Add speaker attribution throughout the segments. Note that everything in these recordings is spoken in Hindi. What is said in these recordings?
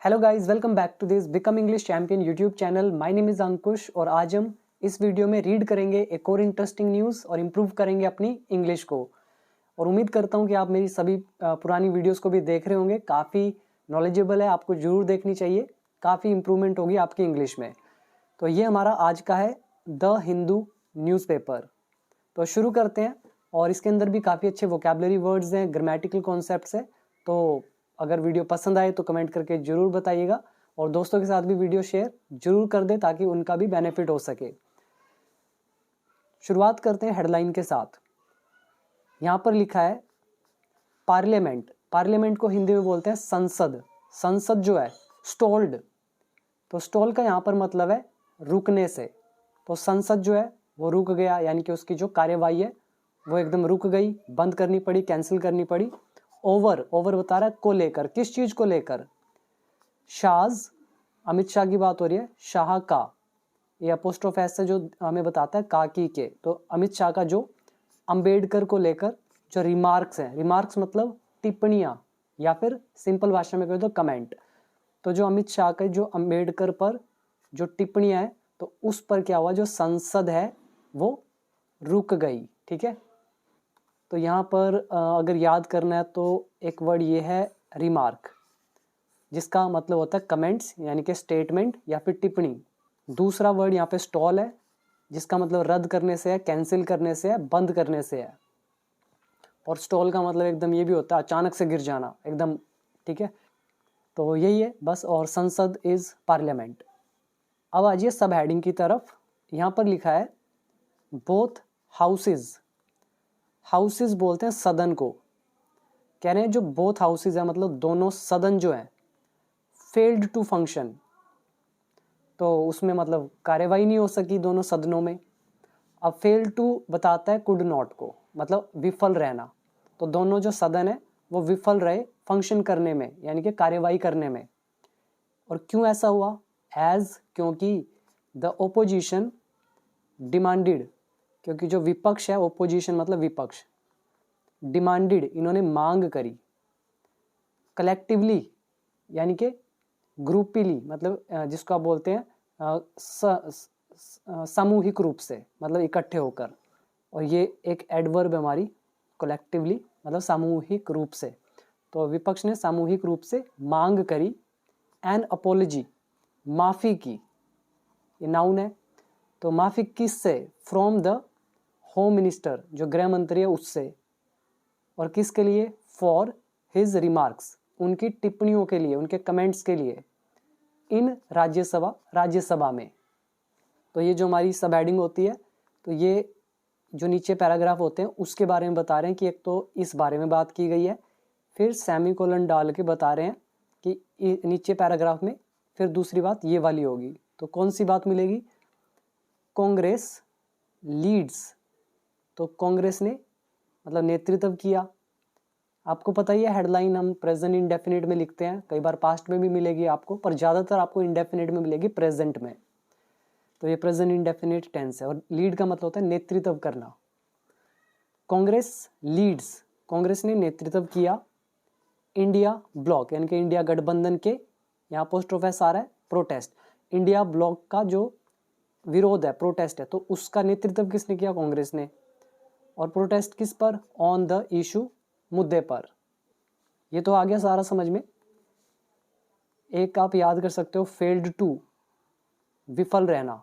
Speaker 1: Hello guys, welcome back to this become English champion YouTube channel. My name is Ankush और आज हम इस वीडियो में रीड करेंगे एक और इंटरेस्टिंग न्यूज़ और इम्प्रूव करेंगे अपनी इंग्लिश को। और उम्मीद करता हूँ कि आप मेरी सभी पुरानी वीडियोस को भी देख रहे होंगे। काफ़ी नॉलेजेबल है, आपको ज़रूर देखनी चाहिए, काफ़ी इंप्रूवमेंट होगी आपकी इंग्लिश में। तो ये हमारा आज का है द हिंदू न्यूज़पेपर। तो शुरू करते हैं। और इसके अंदर भी काफ़ी अच्छे वोकैबुलरी वर्ड्स हैं, ग्रामेटिकल कॉन्सेप्ट्स हैं। तो अगर वीडियो पसंद आए तो कमेंट करके ज़रूर बताइएगा और दोस्तों के साथ भी वीडियो शेयर जरूर कर दें ताकि उनका भी बेनिफिट हो सके। शुरुआत करते हैं हेडलाइन के साथ। यहाँ पर लिखा है पार्लियामेंट। पार्लियामेंट को हिंदी में बोलते हैं संसद। संसद जो है स्टॉल्ड, तो स्टॉल का यहाँ पर मतलब है रुकने से। तो संसद जो है वो रुक गया, यानी कि उसकी जो कार्यवाही है वो एकदम रुक गई, बंद करनी पड़ी, कैंसिल करनी पड़ी। ओवर, ओवर बता रहा है को लेकर, किस चीज को लेकर? शाहज, अमित शाह की बात हो रही है। शाह का, ये अपोस्ट्रोफ एस है जो हमें बताता है काकी के। तो अमित शाह का जो अंबेडकर को लेकर जो रिमार्क्स हैं, रिमार्क्स मतलब टिप्पणियां या फिर सिंपल भाषा में कहें तो कमेंट। तो जो अमित शाह के जो अंबेडकर पर जो टिप्पणियां हैं, तो उस पर क्या हुआ, जो संसद है वो रुक गई। ठीक है, तो यहाँ पर अगर याद करना है तो एक वर्ड ये है रिमार्क, जिसका मतलब होता है कमेंट्स यानी कि स्टेटमेंट या फिर टिप्पणी। दूसरा वर्ड यहाँ पे स्टॉल है, जिसका मतलब रद्द करने से है, कैंसिल करने से है, बंद करने से है। और स्टॉल का मतलब एकदम ये भी होता है अचानक से गिर जाना एकदम। ठीक है, तो यही है बस। और संसद इज पार्लियामेंट। अब आइए सब हेडिंग की तरफ। यहाँ पर लिखा है बोथ हाउसेज। हाउसेज बोलते हैं सदन को। कह रहे हैं जो बोथ हाउसेज है मतलब दोनों सदन जो है फेल्ड टू फंक्शन, तो उसमें मतलब कार्यवाही नहीं हो सकी दोनों सदनों में। अब फेल टू बताता है कुड नॉट को, मतलब विफल रहना। तो दोनों जो सदन है वो विफल रहे फंक्शन करने में, यानी कि कार्यवाही करने में। और क्यों ऐसा हुआ? एज, क्योंकि द ओपोजिशन डिमांडेड, क्योंकि जो विपक्ष है, ओपोजिशन मतलब विपक्ष, डिमांडेड इन्होंने मांग करी। कलेक्टिवली यानी कि ग्रुपली, मतलब जिसको आप बोलते हैं सामूहिक रूप से, मतलब इकट्ठे होकर। और ये एक एडवर्ब है हमारी, कलेक्टिवली मतलब सामूहिक रूप से। तो विपक्ष ने सामूहिक रूप से मांग करी। एन अपोलॉजी, माफी की, ये नाउन है। तो माफी किससे? फ्रॉम द होम मिनिस्टर, जो गृह मंत्री है उससे। और किसके लिए? फॉर हिज रिमार्क्स, उनकी टिप्पणियों के लिए, उनके कमेंट्स के लिए। इन राज्यसभा में। तो ये जो हमारी सब हेडिंग होती है, तो ये जो नीचे पैराग्राफ होते हैं उसके बारे में बता रहे हैं कि एक तो इस बारे में बात की गई है, फिर सेमीकोलन डाल के बता रहे हैं कि नीचे पैराग्राफ में फिर दूसरी बात ये वाली होगी। तो कौन सी बात मिलेगी? कांग्रेस लीड्स, तो कांग्रेस ने मतलब नेतृत्व किया। आपको पता ही है हेडलाइन हम प्रेजेंट इंडेफिनिट में लिखते हैं, कई बार पास्ट में भी मिलेगी आपको, पर ज़्यादातर आपको इंडेफिनिट में मिलेगी, प्रेजेंट में। तो ये प्रेजेंट इंडेफिनिट टेंस है। और लीड का मतलब होता है नेतृत्व करना। कांग्रेस लीड्स, कांग्रेस ने नेतृत्व किया। इंडिया ब्लॉक यानी कि इंडिया गठबंधन के, यहाँ पोस्ट ऑफिस आ रहा है प्रोटेस्ट, इंडिया ब्लॉक का जो विरोध है, प्रोटेस्ट है, तो उसका नेतृत्व किसने किया? कांग्रेस ने। और प्रोटेस्ट किस पर? ऑन द इशू, मुद्दे पर। ये तो आ गया सारा समझ में। एक आप याद कर सकते हो फेल्ड टू, विफल रहना।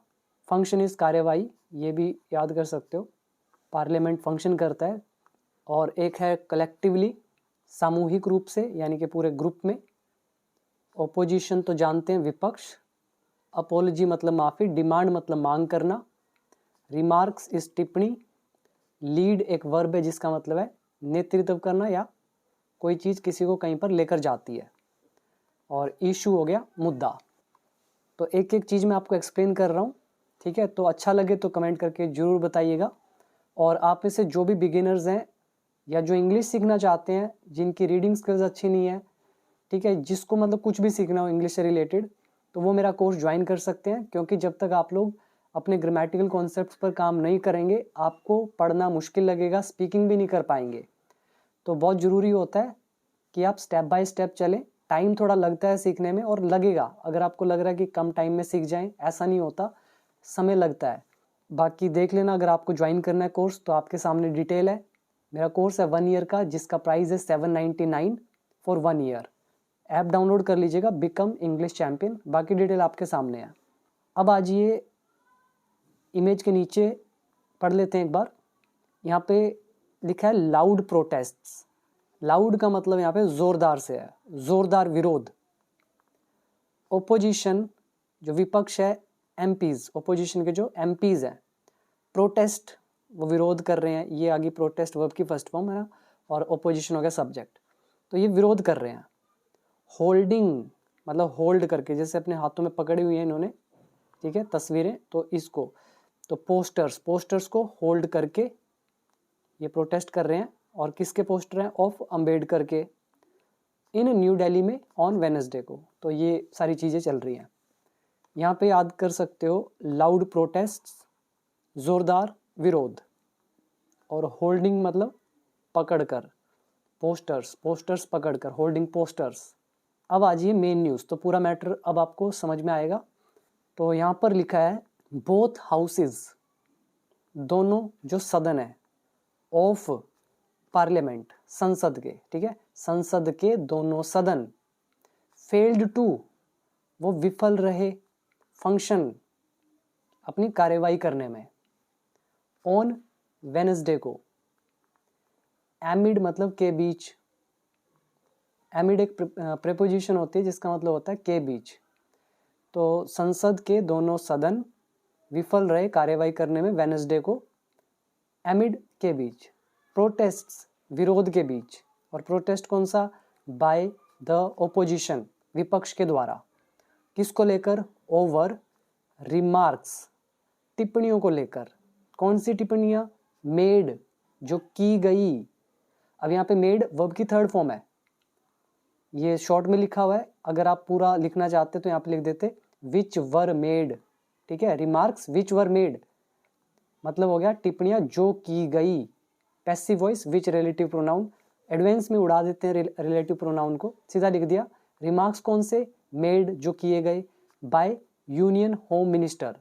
Speaker 1: फंक्शन इज कार्यवाही, ये भी याद कर सकते हो, पार्लियामेंट फंक्शन करता है। और एक है कलेक्टिवली, सामूहिक रूप से यानी कि पूरे ग्रुप में। ओपोजिशन तो जानते हैं विपक्ष। अपोलॉजी मतलब माफी, डिमांड मतलब मांग करना। रिमार्क्स इस टिप्पणी। लीड एक वर्ब है जिसका मतलब है नेतृत्व करना या कोई चीज़ किसी को कहीं पर लेकर जाती है। और इशू हो गया मुद्दा। तो एक एक चीज़ मैं आपको एक्सप्लेन कर रहा हूँ, ठीक है? तो अच्छा लगे तो कमेंट करके ज़रूर बताइएगा। और आप में से जो भी बिगिनर्स हैं या जो इंग्लिश सीखना चाहते हैं, जिनकी रीडिंग स्किल्स अच्छी नहीं है, ठीक है, जिसको मतलब कुछ भी सीखना हो इंग्लिश से रिलेटेड, तो वो मेरा कोर्स ज्वाइन कर सकते हैं। क्योंकि जब तक आप लोग अपने ग्रामेटिकल कॉन्सेप्ट्स पर काम नहीं करेंगे, आपको पढ़ना मुश्किल लगेगा, स्पीकिंग भी नहीं कर पाएंगे। तो बहुत ज़रूरी होता है कि आप स्टेप बाय स्टेप चलें टाइम थोड़ा लगता है सीखने में, और लगेगा। अगर आपको लग रहा है कि कम टाइम में सीख जाएं, ऐसा नहीं होता, समय लगता है। बाकी देख लेना, अगर आपको ज्वाइन करना है कोर्स तो आपके सामने डिटेल है। मेरा कोर्स है 1 ईयर का, जिसका प्राइस है 799 फॉर 1 ईयर। ऐप डाउनलोड कर लीजिएगा, बिकम इंग्लिश चैम्पियन। बाकी डिटेल आपके सामने है। अब आ जाइए इमेज के नीचे, पढ़ लेते हैं एक बार। यहाँ पे लिखा है लाउड प्रोटेस्ट्स। लाउड का मतलब यहाँ पे जोरदार से है, जोरदार विरोध। ओपोजिशन जो विपक्ष है, एमपीज, ओपोजिशन के जो एमपीज हैं। प्रोटेस्ट वो विरोध कर रहे हैं, ये आगे प्रोटेस्ट वर्ब की फर्स्ट फॉर्म है ना, और ओपोजिशन हो गया सब्जेक्ट, तो ये विरोध कर रहे हैं। होल्डिंग मतलब होल्ड करके, जैसे अपने हाथों में पकड़ी हुई है इन्होंने, ठीक है, तस्वीरें, तो इसको, तो पोस्टर्स को होल्ड करके ये प्रोटेस्ट कर रहे हैं। और किसके पोस्टर हैं? ऑफ अंबेडकर के, इन न्यू दिल्ली में ऑन वेडनेसडे को। तो ये सारी चीज़ें चल रही हैं। यहाँ पे याद कर सकते हो, लाउड प्रोटेस्ट जोरदार विरोध, और होल्डिंग मतलब पकड़कर, पोस्टर्स पकड़कर, होल्डिंग पोस्टर्स। अब आ जाइए मेन न्यूज़, तो पूरा मैटर अब आपको समझ में आएगा। तो यहाँ पर लिखा है बोथ हाउसेज, दोनों जो सदन है, ऑफ पार्लियामेंट, संसद के, ठीक है, संसद के दोनों सदन, फेल्ड टू वो विफल रहे, फंक्शन अपनी कार्यवाही करने में, ऑन वेडनेसडे को। एमिड मतलब के बीच, एमिड एक प्रेपोजिशन होती है जिसका मतलब होता है के बीच। तो संसद के दोनों सदन विफल रहे कार्यवाही करने में वेडनेसडे को, एमिड के बीच। प्रोटेस्ट्स विरोध के बीच, और प्रोटेस्ट कौन सा? बाय द ओपोजिशन, विपक्ष के द्वारा। किसको लेकर? ओवर रिमार्क्स, टिप्पणियों को लेकर। कौन सी टिप्पणियां? मेड, जो की गई। अब यहाँ पे मेड वर्ब की थर्ड फॉर्म है, ये शॉर्ट में लिखा हुआ है। अगर आप पूरा लिखना चाहते तो यहाँ पे लिख देते विच वर मेड, ठीक है। रिमार्क्स विच वर मेड मतलब हो गया टिप्पणियां जो की गई। पैसिव वॉइस विच रिलेटिव प्रोनाउन, एडवांस में उड़ा देते हैं रिलेटिव प्रोनाउन को, सीधा लिख दिया। रिमार्क्स कौन से? मेड, जो किए गए, बाय यूनियन होम मिनिस्टर,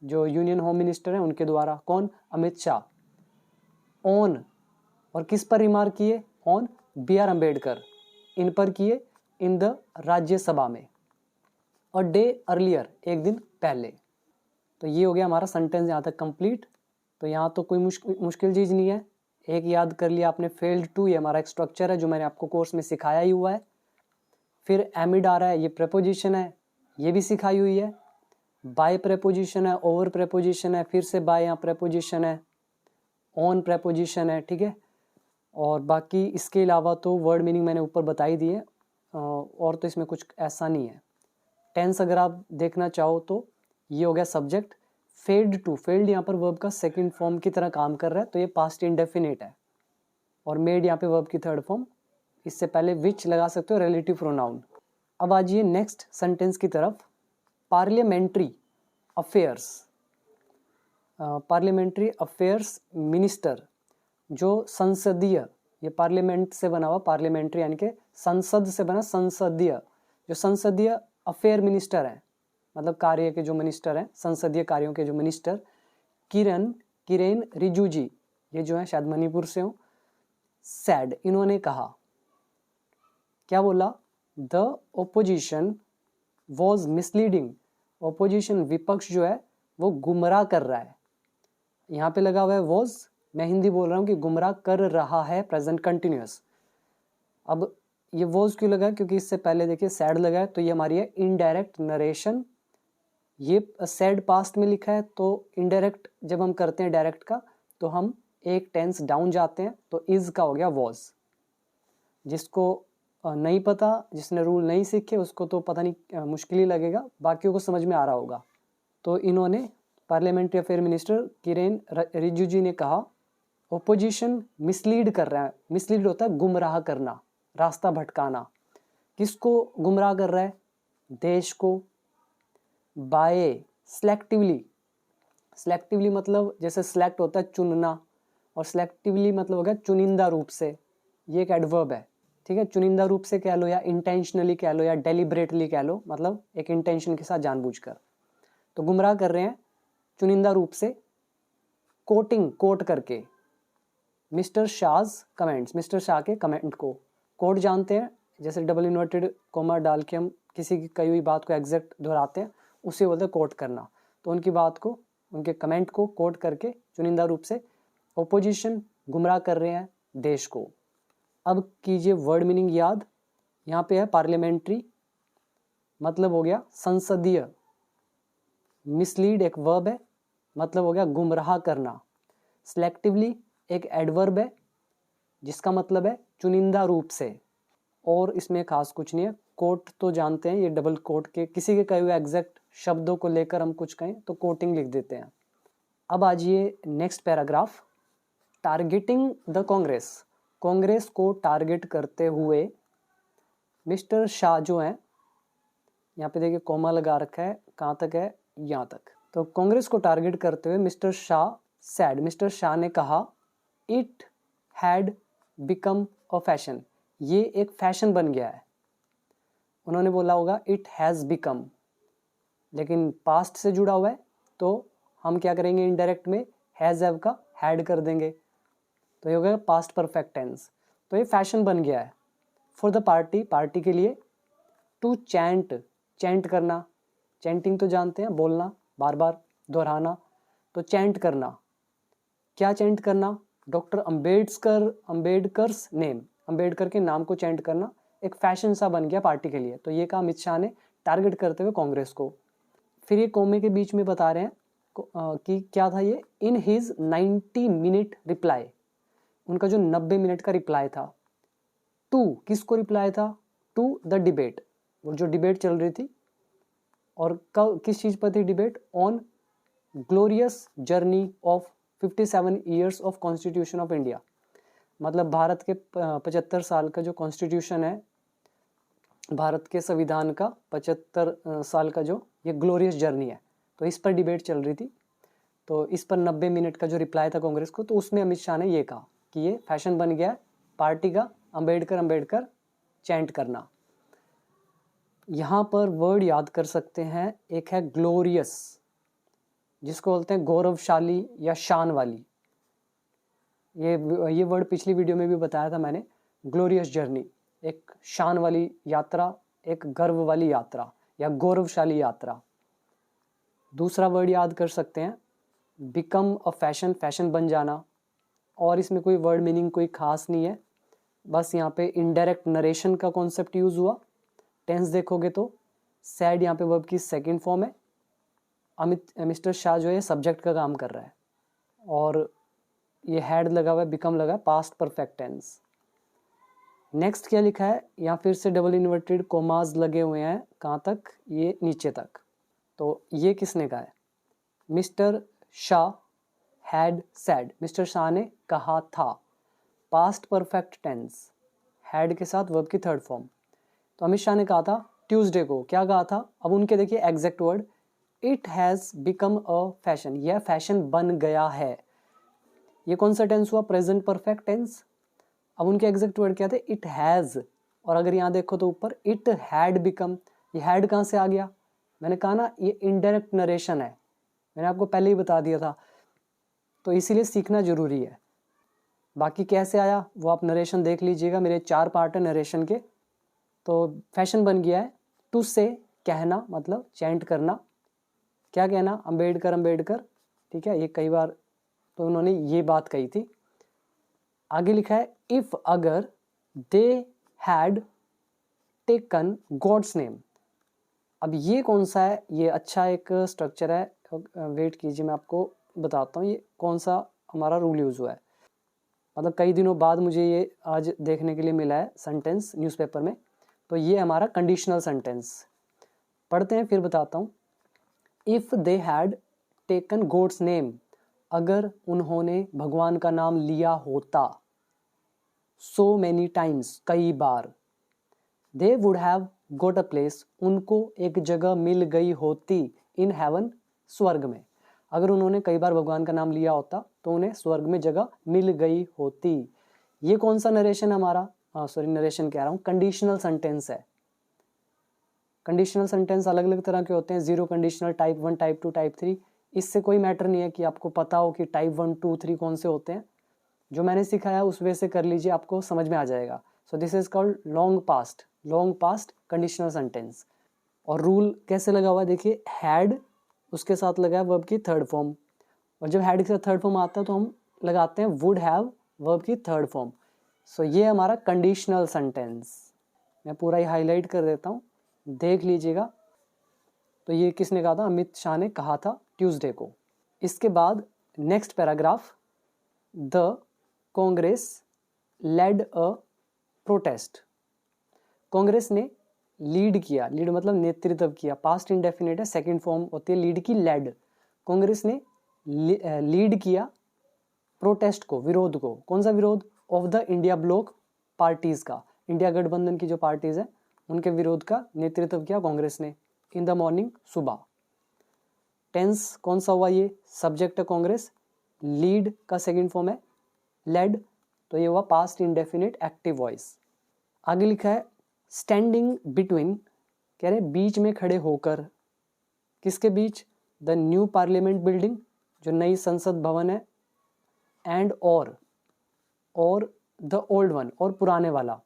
Speaker 1: जो यूनियन होम मिनिस्टर हैं उनके द्वारा। कौन? अमित शाह। ऑन, और किस पर रिमार्क किए? ऑन बी आर अम्बेडकर, इन पर किए, इन द राज्यसभा में। और डे अर्लियर, एक दिन पहले। तो ये हो गया हमारा सेंटेंस यहाँ तक कंप्लीट। तो यहाँ तो कोई मुश्किल चीज़ नहीं है, एक याद कर लिया आपने, फेल्ड टू, ये हमारा एक स्ट्रक्चर है जो मैंने आपको कोर्स में सिखाया ही हुआ है। फिर एमिड आ रहा है, ये प्रेपोजिशन है, ये भी सिखाई हुई है। बाय प्रेपोजिशन है, ओवर प्रेपोजिशन है, फिर से बाय यहाँ प्रेपोजिशन है, ऑन प्रेपोजिशन है, ठीक है। और बाकी इसके अलावा तो वर्ड मीनिंग मैंने ऊपर बताई दी है, और तो इसमें कुछ ऐसा नहीं है। टेंस अगर आप देखना चाहो तो ये हो गया सब्जेक्ट। फेल्ड टू, फेल्ड यहाँ पर वर्ब का सेकंड फॉर्म की तरह काम कर रहा है, तो ये पास्ट इंडेफिनिट है। और मेड यहाँ पे वर्ब की थर्ड फॉर्म, इससे पहले विच लगा सकते हो, रिलेटिव प्रोनाउन। अब आ जाइए नेक्स्ट सेंटेंस की तरफ। Parliamentary affairs, parliamentary affairs minister, जो संसदीय, ये पार्लियामेंट से बना हुआ, पार्लियामेंट्री यानी कि संसद से बना, संसदीय, जो संसदीय अफेयर मिनिस्टर हैं, मतलब कार्य के जो मिनिस्टर हैं, संसदीय कार्यों के जो मिनिस्टर, किरेन रिजिजू, ये जो है शायद मणिपुर से हो, सैड, इन्होंने कहा, क्या बोला? The opposition was misleading, opposition विपक्ष जो है वो गुमराह कर रहा है। यहाँ पे लगा हुआ है वॉज, मैं हिंदी बोल रहा हूँ कि गुमराह कर रहा है, प्रेजेंट कंटिन्यूअस। अब ये वॉज क्यों लगा? क्योंकि इससे पहले देखिए सैड लगा है, तो ये हमारी है इनडायरेक्ट नरेशन। ये सैड पास्ट में लिखा है, तो इनडायरेक्ट जब हम करते हैं डायरेक्ट का, तो हम एक टेंस डाउन जाते हैं, तो इज का हो गया वॉज। जिसको नहीं पता, जिसने रूल नहीं सीखे, उसको तो पता नहीं, मुश्किल ही लगेगा, बाकियों को समझ में आ रहा होगा। तो इन्होंने, parliamentary affair minister Kiren Rijiju ने कहा, ओपोजिशन मिसलीड कर रहा है। मिसलीड होता है गुमराह करना, रास्ता भटकाना। किसको गुमराह कर रहा है? देश को। बाय सेलेक्टिवली, सेलेक्टिवली मतलब जैसे सेलेक्ट होता है चुनना, और सेलेक्टिवली मतलब हो गया चुनिंदा रूप से, ये एक एडवर्ब है। ठीक है, चुनिंदा रूप से कह लो या इंटेंशनली कह लो या डेलिबरेटली कह लो, मतलब एक इंटेंशन के साथ जानबूझकर। तो गुमराह कर रहे हैं चुनिंदा रूप से, कोट करके mister Shah's comments, mister Shah के कमेंट को। कोट जानते हैं, जैसे डबल इन्वर्टेड कोमा डाल के हम किसी की कही हुई बात को एग्जैक्ट दोहराते हैं, उसे बोलते हैं कोट करना। तो उनकी बात को, उनके कमेंट को कोट करके चुनिंदा रूप से ओपोजिशन गुमराह कर रहे हैं देश को। अब कीजिए वर्ड मीनिंग याद। यहाँ पे है पार्लियामेंट्री, मतलब हो गया संसदीय। मिसलीड एक वर्ब है, मतलब हो गया गुमराह करना। सिलेक्टिवली एक एडवर्ब है, जिसका मतलब है चुनिंदा रूप से, और इसमें खास कुछ नहीं है। कोट तो जानते हैं, ये डबल कोट के किसी के कहे हुए एग्जैक्ट शब्दों को लेकर हम कुछ कहें तो कोटिंग लिख देते हैं। अब आ जाइए next paragraph, targeting the Congress. Congress को टारगेट करते हुए मिस्टर शाह जो हैं, यहाँ पे देखिए कोमा लगा रखा है, कहाँ तक है, यहाँ तक। तो कांग्रेस को टारगेट करते हुए mister Shah sad, mister Shah ने कहा, it had become a fashion, ये एक फैशन बन गया है। उन्होंने बोला होगा इट हैज़ बिकम, लेकिन पास्ट से जुड़ा हुआ है तो हम क्या करेंगे, इनडायरेक्ट में हैज़ हैव का हैड कर देंगे, तो ये हो गया पास्ट परफेक्ट टेंस। तो ये फैशन बन गया है। फॉर द पार्टी, पार्टी के लिए। टू चैंट, चैंट करना, चैंटिंग तो जानते हैं, बोलना, बार बार दोहराना। तो चैंट करना, क्या चैंट करना, डॉक्टर अम्बेडकर्स नेम, अम्बेडकर के नाम को चैंट करना एक फैशन सा बन गया पार्टी के लिए। तो ये कहा अमित शाह ने टारगेट करते हुए कांग्रेस को। फिर ये कोमे के बीच में बता रहे हैं कि क्या था ये, इन हिज 90 मिनट रिप्लाई, उनका जो 90 मिनट का रिप्लाई था। टू किसको रिप्लाई था, टू द डिबेट, वो जो डिबेट चल रही थी, और किस चीज़ पर थी debate, on glorious journey of 57 years of constitution of India, मतलब भारत के 75 साल का जो कॉन्स्टिट्यूशन है, भारत के संविधान का 75 साल का जो ये ग्लोरियस जर्नी है, तो इस पर डिबेट चल रही थी। तो इस पर 90 मिनट का जो रिप्लाई था कांग्रेस को, तो उसमें अमित शाह ने ये कहा कि ये फैशन बन गया है पार्टी का, अम्बेडकर चैंट करना। यहाँ पर वर्ड याद कर सकते हैं, एक है ग्लोरियस, जिसको बोलते हैं गौरवशाली या शान वाली। ये वर्ड पिछली वीडियो में भी बताया था मैंने। ग्लोरियस जर्नी एक शान वाली यात्रा, एक गर्व वाली यात्रा या गौरवशाली यात्रा। दूसरा वर्ड याद कर सकते हैं, बिकम अ फैशन, फैशन बन जाना। और इसमें कोई वर्ड मीनिंग कोई खास नहीं है, बस यहाँ पे इनडायरेक्ट नरेशन का कॉन्सेप्ट यूज हुआ। टेंस देखोगे तो सैड यहाँ पे वर्ब की सेकंड फॉर्म है। मिस्टर शाह जो है सब्जेक्ट का काम कर रहा है, और ये हैड लगा हुआ है, बिकम लगा है, पास्ट परफेक्ट टेंस। नेक्स्ट क्या लिखा है, यहाँ फिर से डबल इन्वर्टेड कोमाज लगे हुए हैं, कहाँ तक, ये नीचे तक। तो ये किसने कहा है, mister Shah had sad, mister Shah ने कहा था, पास्ट परफेक्ट टेंस, हैड के साथ वर्ब की थर्ड फॉर्म। तो अमित शाह ने कहा था ट्यूसडे को, क्या कहा था, अब उनके देखिए exact word, it has become a fashion, यह फैशन बन गया है। ये कौन सा टेंस हुआ, प्रेजेंट परफेक्ट टेंस। अब उनके एग्जैक्ट वर्ड क्या थे, इट हैज़, और अगर यहाँ देखो तो ऊपर इट हैड बिकम, ये हैड कहाँ से आ गया, मैंने कहा ना ये इनडायरेक्ट नरेशन है, मैंने आपको पहले ही बता दिया था, तो इसीलिए सीखना जरूरी है। बाकी कैसे आया वो आप नरेशन देख लीजिएगा, मेरे 4 पार्ट है नरेशन के। तो फैशन बन गया है, टू से कहना, मतलब चैंट करना, क्या कहना, अम्बेडकर, ठीक है, ये कई बार तो उन्होंने ये बात कही थी। आगे लिखा है, इफ अगर they had taken God's name. अब ये कौन सा है, ये अच्छा एक स्ट्रक्चर है, वेट कीजिए मैं आपको बताता हूँ ये कौन सा हमारा रूल यूज हुआ है। मतलब कई दिनों बाद मुझे ये आज देखने के लिए मिला है सेंटेंस न्यूज़पेपर में। तो ये हमारा कंडीशनल सेंटेंस पढ़ते हैं फिर बताता हूँ। If they had taken God's name, अगर उन्होंने भगवान का नाम लिया होता, सो मैनी टाइम्स, कई बार, they would have got a place, उनको एक जगह मिल गई होती, इन हेवन, स्वर्ग में। अगर उन्होंने कई बार भगवान का नाम लिया होता तो उन्हें स्वर्ग में जगह मिल गई होती। ये कौन सा नरेशन हमारा, सॉरी नरेशन कह रहा हूँ, कंडीशनल सेंटेंस है। कंडीशनल सेंटेंस अलग अलग तरह के होते हैं, 0 कंडीशनल, टाइप 1, टाइप 2, टाइप 3। इससे कोई मैटर नहीं है कि आपको पता हो कि टाइप 1, 2, 3 कौन से होते हैं। जो मैंने सिखाया उस वे से कर लीजिए, आपको समझ में आ जाएगा। So this is called long past conditional sentence. और रूल कैसे लगा हुआ है देखिए, हैड उसके साथ लगा है वर्ब की थर्ड फॉर्म, और जब हैड के साथ थर्ड फॉर्म आता है तो हम लगाते हैं वुड हैव वर्ब की थर्ड फॉर्म। सो ये हमारा कंडीशनल सेंटेंस। मैं पूरा ही हाईलाइट कर देता हूँ, देख लीजिएगा। तो ये किसने कहा था? अमित शाह ने कहा था ट्यूसडे को। इसके बाद next paragraph, the Congress led a protest. Congress ने लीड किया, लीड मतलब नेतृत्व किया, पास्ट इंडेफिनिट है, सेकंड फॉर्म होती है लीड की लेड। कांग्रेस ने लीड किया प्रोटेस्ट को, विरोध को। कौन सा विरोध? Of the India block parties का, इंडिया गठबंधन की जो पार्टीज है उनके विरोध का नेतृत्व किया कांग्रेस ने। इन द मॉर्निंग, सुबह। टेंस कौन सा हुआ? ये सब्जेक्ट है कांग्रेस, लीड का सेकंड फॉर्म है लेड, तो ये हुआ पास्ट इंडेफिनिट एक्टिव वॉइस। आगे लिखा है स्टैंडिंग बिटवीन, कह रहे बीच में खड़े होकर। किसके बीच? द न्यू पार्लियामेंट बिल्डिंग, जो नई संसद भवन है, एंड और द ओल्ड वन, और पुराने वाला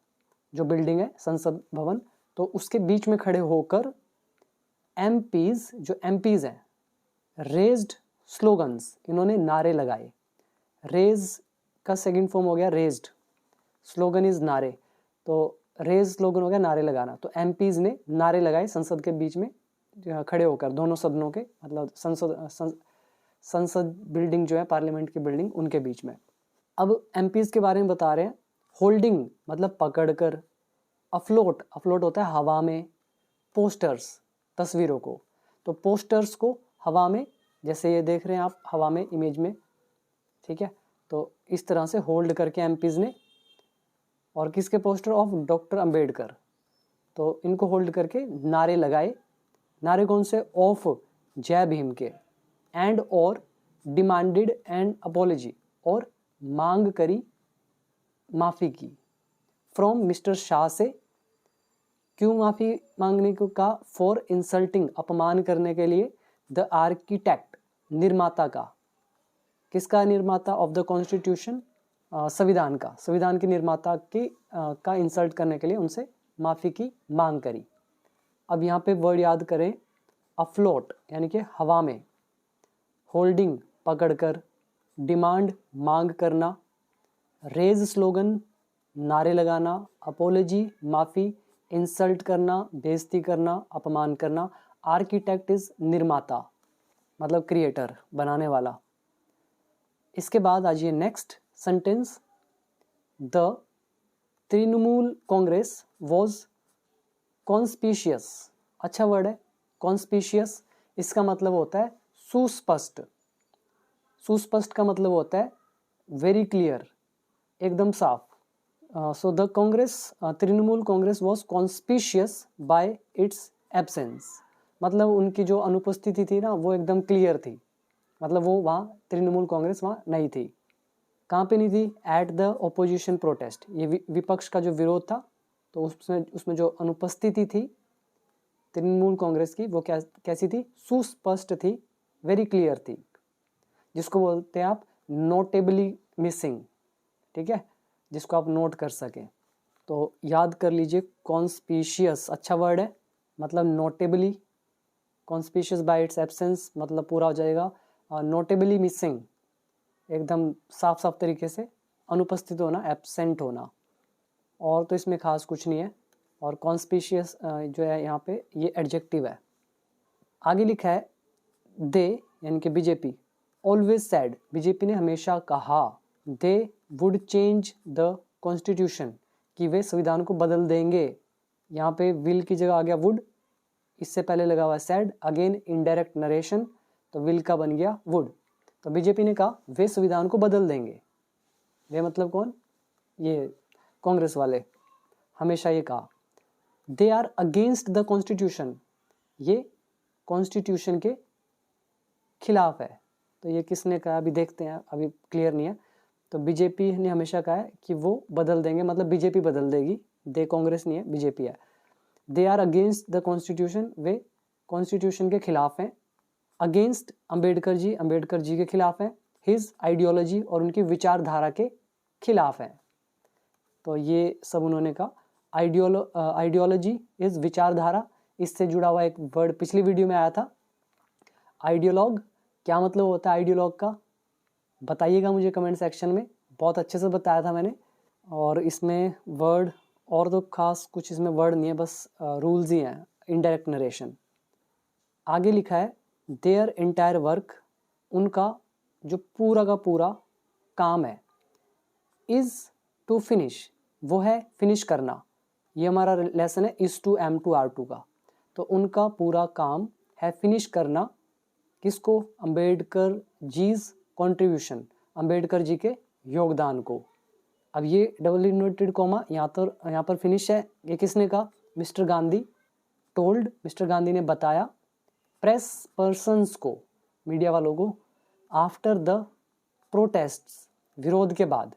Speaker 1: जो बिल्डिंग है संसद भवन, तो उसके बीच में खड़े होकर एमपीज, जो एमपीज हैं, रेज्ड स्लोगन्स, इन्होंने नारे लगाए। रेज का सेकंड फॉर्म हो गया रेज्ड, स्लोगन इज नारे, तो रेज स्लोगन हो गया नारे लगाना। तो एमपीज ने नारे लगाए संसद के बीच में खड़े होकर, दोनों सदनों के, मतलब संसद बिल्डिंग जो है पार्लियामेंट की बिल्डिंग, उनके बीच में। अब एमपीज के बारे में बता रहे हैं। होल्डिंग मतलब पकड़कर, अफ्लोट, अफ्लोट होता है हवा में, पोस्टर्स तस्वीरों को, तो पोस्टर्स को हवा में, जैसे ये देख रहे हैं आप हवा में इमेज में, ठीक है, तो इस तरह से होल्ड करके एमपीज ने। और किसके पोस्टर? ऑफ डॉक्टर अंबेडकर, तो इनको होल्ड करके नारे लगाए। नारे कौन से? ऑफ जय भीम के, एंड और डिमांडेड एंड अपॉलजी, और मांग करी, माफी की, फ्रॉम मिस्टर शाह से। क्यों माफी मांगने को कहा? फॉर इंसल्टिंग, अपमान करने के लिए, द आर्किटेक्ट, निर्माता का। किसका निर्माता? ऑफ द कॉन्स्टिट्यूशन, संविधान का, संविधान के निर्माता की का इंसल्ट करने के लिए उनसे माफी की मांग करी। अब यहाँ पे वर्ड याद करें, अफ्लोट यानी कि हवा में, होल्डिंग पकड़कर, डिमांड मांग करना, रेज स्लोगन नारे लगाना, अपोलॉजी माफी, इंसल्ट करना बेइज्जती करना, अपमान करना। आर्किटेक्ट इज निर्माता, मतलब क्रिएटर, बनाने वाला। इसके बाद आ जाइए next sentence, the Trinamool Congress was conspicuous. अच्छा वर्ड है कॉन्स्पिशियस, इसका मतलब होता है सुस्पष्ट। सुस्पष्ट का मतलब होता है वेरी क्लियर, एकदम साफ। So the Congress, Trinamool Congress was conspicuous bye it's absence, मतलब उनकी जो अनुपस्थिति थी ना वो एकदम क्लियर थी, मतलब वो वहाँ तृणमूल कांग्रेस वहाँ नहीं थी। कहाँ पे नहीं थी? एट द ओपोजिशन प्रोटेस्ट, ये विपक्ष का जो विरोध था, तो उसमें जो अनुपस्थिति थी तृणमूल कांग्रेस की, वो कैसी थी? सुस्पष्ट थी, वेरी क्लियर थी, जिसको बोलते हैं आप नोटेबली मिसिंग, ठीक है, जिसको आप नोट कर सकें। तो याद कर लीजिए कॉन्स्पिशियस, अच्छा वर्ड है, मतलब notably, conspicuous bye it's absence मतलब पूरा हो जाएगा नोटेबली मिसिंग, एकदम साफ साफ तरीके से अनुपस्थित होना, एब्सेंट होना। और तो इसमें खास कुछ नहीं है। और कॉन्स्पिशियस जो है यहाँ पे ये एडजेक्टिव है। आगे लिखा है दे यानी कि बीजेपी, ऑलवेज सैड, बीजेपी ने हमेशा कहा, they would change the constitution, कि वे संविधान को बदल देंगे। यहाँ पे विल की जगह आ गया वुड, इससे पहले लगा हुआ सैड, अगेन इनडायरेक्ट नरेशन, तो विल का बन गया वुड। तो बीजेपी ने कहा वे संविधान को बदल देंगे। वे मतलब कौन? ये कांग्रेस वाले, हमेशा ये कहा। They are against the constitution, ये कॉन्स्टिट्यूशन के खिलाफ है। तो ये किसने कहा अभी देखते हैं, अभी क्लियर नहीं है। तो बीजेपी ने हमेशा कहा है कि वो बदल देंगे, मतलब बीजेपी बदल देगी, दे कांग्रेस नहीं है, बीजेपी है। They are against the constitution, वे कॉन्स्टिट्यूशन के खिलाफ हैं। अगेंस्ट अंबेडकर जी के खिलाफ हैं। हिज आइडियोलॉजी, और उनकी विचारधारा के खिलाफ हैं। तो ये सब उन्होंने कहा। आइडियोलॉजी इज विचारधारा, इससे जुड़ा हुआ एक वर्ड पिछली वीडियो में आया था, आइडियोलॉग। क्या मतलब होता है आइडियोलॉग का, बताइएगा मुझे कमेंट सेक्शन में, बहुत अच्छे से बताया था मैंने। और इसमें वर्ड और तो खास कुछ इसमें वर्ड नहीं है, बस रूल्स ही हैं, इनडायरेक्ट नरेशन। आगे लिखा है देयर एंटायर वर्क, उनका जो पूरा का पूरा काम है, इज टू फिनिश, वो है फिनिश करना। ये हमारा लेसन है इज टू M2R2 का। तो उनका पूरा काम है फिनिश करना, किसको, अंबेडकर जीज कॉन्ट्रीब्यूशन, अंबेडकर जी के योगदान को। अब ये डबल इन्वर्टेड कॉमा यहाँ पर फिनिश है, ये किसने कहा, mister Gandhi. Told, mister Gandhi ने बताया, प्रेस पर्सन्स को, मीडिया वालों को, आफ्टर द प्रोटेस्ट्स, विरोध के बाद,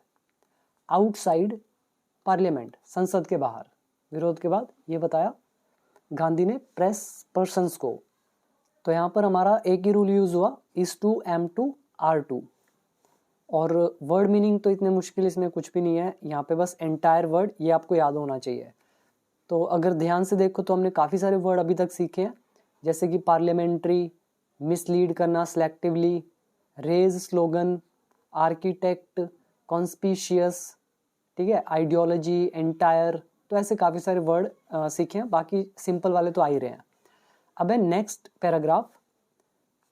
Speaker 1: आउटसाइड पार्लियामेंट, संसद के बाहर, विरोध के बाद ये बताया गांधी ने प्रेस पर्सन्स को। तो यहाँ पर हमारा एक ही रूल यूज हुआ, इज टू M2R2। और वर्ड मीनिंग तो इतने मुश्किल इसमें कुछ भी नहीं है, यहाँ पे बस एंटायर वर्ड, ये आपको याद होना चाहिए। तो अगर ध्यान से देखो तो हमने काफ़ी सारे वर्ड अभी तक सीखे हैं, जैसे कि पार्लियामेंट्री, मिसलीड करना selectively, raise slogan, architect, conspicuous, ठीक है, आइडियोलॉजी, एंटायर। तो ऐसे काफ़ी सारे वर्ड सीखे हैं, बाकी सिंपल वाले तो आ ही रहे हैं। अब है next paragraph,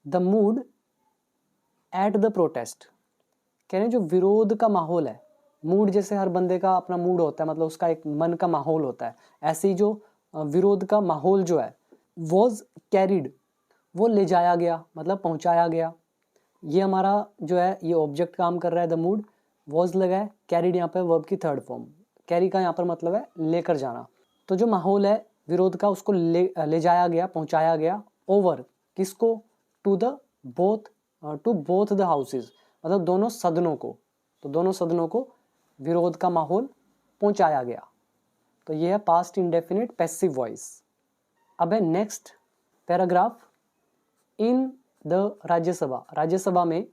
Speaker 1: the mood at the protest. कह रहे हैं जो विरोध का माहौल है, मूड जैसे हर बंदे का अपना मूड होता है, मतलब उसका एक मन का माहौल होता है, ऐसे ही जो विरोध का माहौल जो है, वॉज कैरिड, वो ले जाया गया, मतलब पहुंचाया गया। ये हमारा जो है ये ऑब्जेक्ट काम कर रहा है, द मूड, वॉज लगा है, कैरिड यहाँ पे वर्ब की थर्ड फॉर्म, कैरी का यहाँ पर मतलब है लेकर जाना। तो जो माहौल है विरोध का, उसको ले जाया गया, पहुंचाया गया, ओवर, किसको, टू बोथ द हाउसेज, मतलब दोनों सदनों को, तो दोनों सदनों को विरोध का माहौल पहुंचाया गया। तो ये है पास्ट इंडेफिनिट पैसिव वॉइस। अब है next paragraph, in the Rajya Sabha, Rajya Sabha में,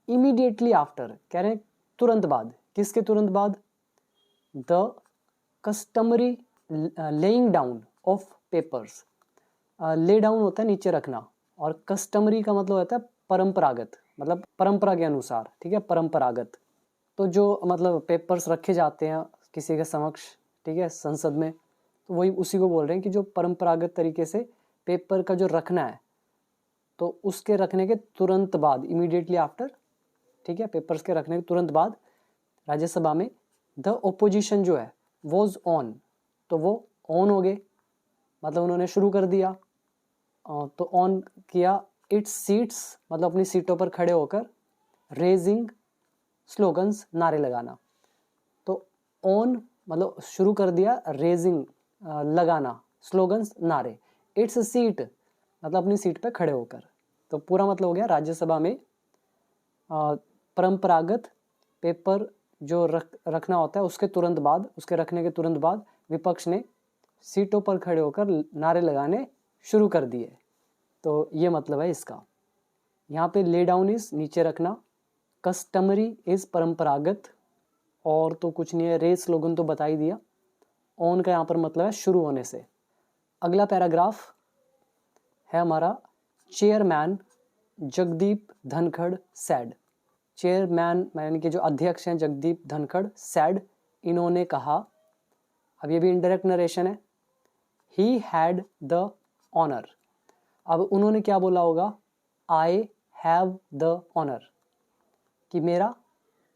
Speaker 1: इमीडिएटली आफ्टर, कह रहे हैं तुरंत बाद, किसके तुरंत बाद, the customary laying down of papers. Lay down होता है नीचे रखना, और कस्टमरी का मतलब होता है परंपरागत, मतलब परंपरा के अनुसार, ठीक है, परंपरागत। तो जो मतलब पेपर्स रखे जाते हैं किसी के समक्ष, ठीक है, संसद में, तो वही उसी को बोल रहे हैं कि जो परंपरागत तरीके से पेपर का जो रखना है, तो उसके रखने के तुरंत बाद, इमीडिएटली आफ्टर, ठीक है, पेपर्स के रखने के तुरंत बाद राज्यसभा में द ओपोजिशन जो है वॉज ऑन, तो वो ऑन हो गए, मतलब उन्होंने शुरू कर दिया, तो ऑन किया, इट्स सीट्स, मतलब अपनी सीटों पर खड़े होकर, रेजिंग स्लोगन्स, नारे लगाना। तो ऑन मतलब शुरू कर दिया, रेजिंग लगाना, स्लोगन्स नारे, इट्स सीट मतलब अपनी सीट पे खड़े होकर। तो पूरा मतलब हो गया राज्यसभा में परंपरागत पेपर जो रखना होता है उसके तुरंत बाद, उसके रखने के तुरंत बाद विपक्ष ने सीटों पर खड़े होकर नारे लगाने शुरू कर दिए। तो ये मतलब है इसका। यहाँ पे ले डाउन इज नीचे रखना, कस्टमरी इज परंपरागत, और तो कुछ नहीं है, रेस स्लोगन तो बता ही दिया, ऑन का यहाँ पर मतलब है शुरू होने से। अगला पैराग्राफ है हमारा, chairman Jagdeep Dhankhar sad. Chairman यानी कि जो अध्यक्ष हैं जगदीप धनखड़, सैड, इन्होंने कहा। अब ये भी इनडायरेक्ट नरेशन है, ही हैड द ऑनर। अब उन्होंने क्या बोला होगा, आई हैव द ऑनर, कि मेरा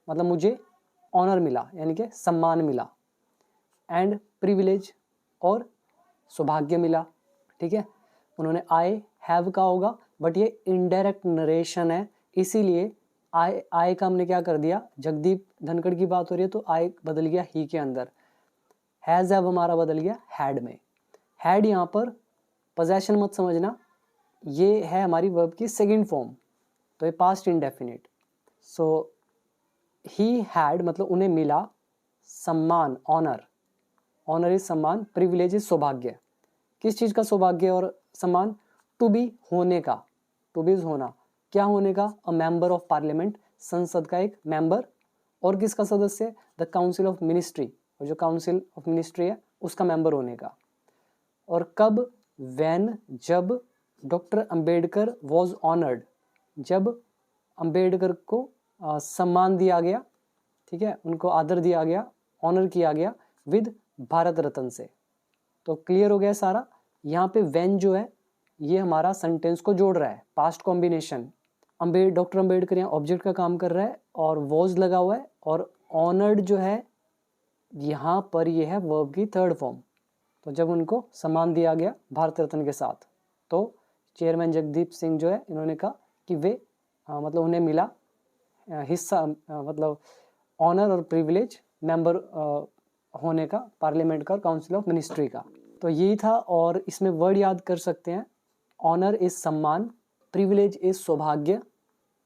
Speaker 1: मतलब मुझे ऑनर मिला, यानी कि सम्मान मिला, एंड प्रिविलेज, और सौभाग्य मिला, ठीक है। उन्होंने आई हैव का होगा, बट ये इनडायरेक्ट नरेशन है, इसीलिए आई का हमने क्या कर दिया, जगदीप धनखड़ की बात हो रही है तो आई बदल गया ही के अंदर, हैज हैव हमारा बदल गया हैड में। हैड यहाँ पर पोजेशन मत समझना, ये है हमारी वर्ब की सेकंड फॉर्म, तो ये past indefinite. So he had मतलब उन्हें मिला, सम्मान ऑनर, ऑनर इज सम्मान, प्रिविलेज इज सौभाग्य। किस चीज़ का सौभाग्य और सम्मान? टू बी होने का, टू बी इज होना, क्या होने का? अ मेंबर ऑफ पार्लियामेंट, संसद का एक मेंबर, और किसका सदस्य? द काउंसिल ऑफ मिनिस्ट्री, और जो काउंसिल ऑफ मिनिस्ट्री है उसका मेंबर होने का। और कब? व्हेन, जब डॉक्टर अंबेडकर वॉज ऑनर्ड, जब अंबेडकर को सम्मान दिया गया, ठीक है, उनको आदर दिया गया, ऑनर किया गया विद भारत रत्न से। तो क्लियर हो गया सारा। यहाँ पे व्हेन जो है ये हमारा सेंटेंस को जोड़ रहा है, पास्ट कॉम्बिनेशन। डॉक्टर अंबेडकर यहाँ ऑब्जेक्ट का काम कर रहा है और वॉज लगा हुआ है, और ऑनर्ड जो है यहाँ पर ये है वर्ब की थर्ड फॉर्म। तो जब उनको सम्मान दिया गया भारत रत्न के साथ, तो चेयरमैन जगदीप सिंह जो है इन्होंने कहा कि वे मतलब उन्हें मिला हिस्सा, मतलब ऑनर और प्रिविलेज मेंबर होने का पार्लियामेंट का और काउंसिल ऑफ मिनिस्ट्री का। तो यही था, और इसमें वर्ड याद कर सकते हैं। ऑनर इज सम्मान, प्रिविलेज इज सौभाग्य,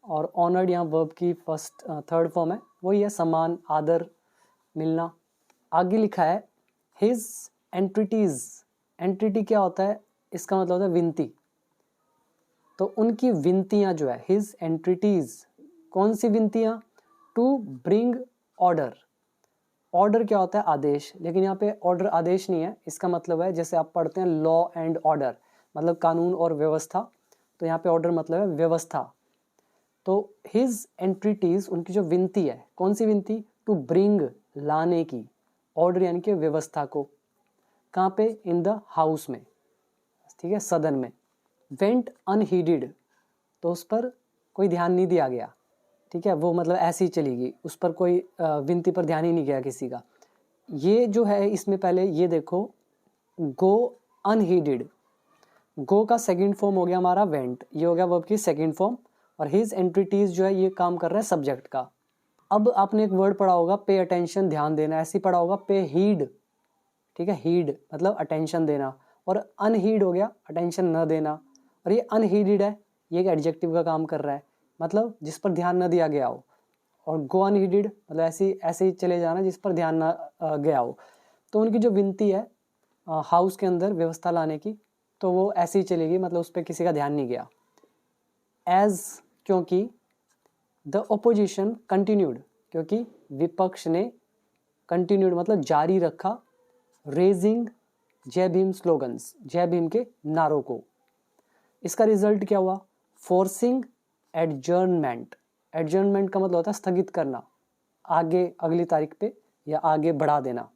Speaker 1: और ऑनर्ड यहाँ वर्ब की थर्ड फॉर्म है, वही है सम्मान, आदर, मिलना। आगे लिखा है हिज एंट्रिटीज। एंट्रिटी क्या होता है? इसका मतलब होता है विनती। तो उनकी विनतियां जो है, हिज एंट्रिटीज, कौन सी विनतियां? To bring order. ऑर्डर क्या होता है? आदेश। लेकिन यहाँ पे ऑर्डर आदेश नहीं है, इसका मतलब है जैसे आप पढ़ते हैं लॉ एंड ऑर्डर, मतलब कानून और व्यवस्था, तो यहाँ पे ऑर्डर मतलब है व्यवस्था। तो हिज एंट्रिटीज, उनकी जो विनती है, कौन सी विनती? टू ब्रिंग, लाने की, ऑर्डर यानी कि व्यवस्था को। कहाँ पे? इन द हाउस में, ठीक है, सदन में। वेंट अनहीडेड, तो उस पर कोई ध्यान नहीं दिया गया, ठीक है, वो मतलब ऐसी ही चली गई, उस पर कोई विनती पर ध्यान ही नहीं गया किसी का। ये जो है इसमें पहले ये देखो, गो अनहीडेड, गो का सेकंड फॉर्म हो गया हमारा वेंट, ये हो गया वर्ब की सेकंड फॉर्म, और हिज एंट्रिटीज जो है ये काम कर रहा है सब्जेक्ट का। अब आपने एक वर्ड पढ़ा होगा पे अटेंशन, ध्यान देना, ऐसे ही पढ़ा होगा पे हीड, ठीक है, हीड मतलब अटेंशन देना, और अनहीड हो गया अटेंशन न देना, और ये अनहीडेड है, ये एक एडजेक्टिव का काम कर रहा है, मतलब जिस पर ध्यान न दिया गया हो। और गो अनहीडेड मतलब ऐसे ही चले जाना जिस पर ध्यान न गया हो। तो उनकी जो विनती है हाउस के अंदर व्यवस्था लाने की, तो वो ऐसे ही चलेगी, मतलब उस पर किसी का ध्यान नहीं गया। एज, क्योंकि द ओपोजिशन कंटिन्यूड, क्योंकि विपक्ष ने, कंटिन्यूड मतलब जारी रखा, रेजिंग जय भीम स्लोगन्स, जय भीम के नारों को। इसका रिजल्ट क्या हुआ? Forcing adjournment. एडजर्नमेंट का मतलब होता है स्थगित करना, आगे अगली तारीख पे या आगे बढ़ा देना।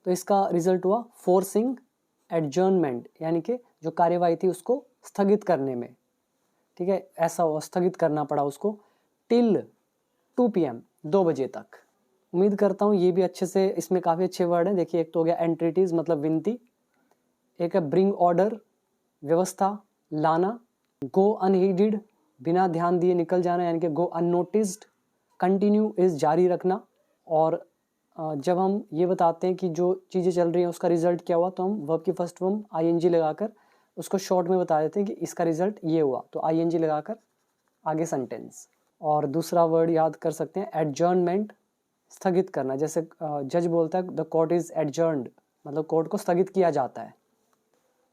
Speaker 1: तो इसका रिजल्ट हुआ फोर्सिंग एडजर्नमेंट, यानी कि जो कार्यवाही थी उसको स्थगित करने में, ठीक है, ऐसा हुआ, स्थगित करना पड़ा उसको, टिल 2 PM, 2 बजे तक। उम्मीद करता हूँ ये भी अच्छे से, इसमें काफ़ी अच्छे वर्ड हैं। देखिए, एक तो हो गया एंट्रिटीज मतलब विनती, एक है ब्रिंग ऑर्डर व्यवस्था, लाना, गो अनहीडेड बिना ध्यान दिए निकल जाना यानी कि गो अननोटिस्ड, कंटिन्यू इज जारी रखना। और जब हम ये बताते हैं कि जो चीज़ें चल रही हैं उसका रिजल्ट क्या हुआ, तो हम वर्ब की फर्स्ट फॉर्म ING लगाकर उसको शॉर्ट में बता देते हैं कि इसका रिजल्ट ये हुआ, तो ING लगाकर आगे सेंटेंस। और दूसरा वर्ड याद कर सकते हैं एडजर्नमेंट, स्थगित करना, जैसे जज बोलता है द कोर्ट इज एडजर्न्ड, मतलब कोर्ट को स्थगित किया जाता है।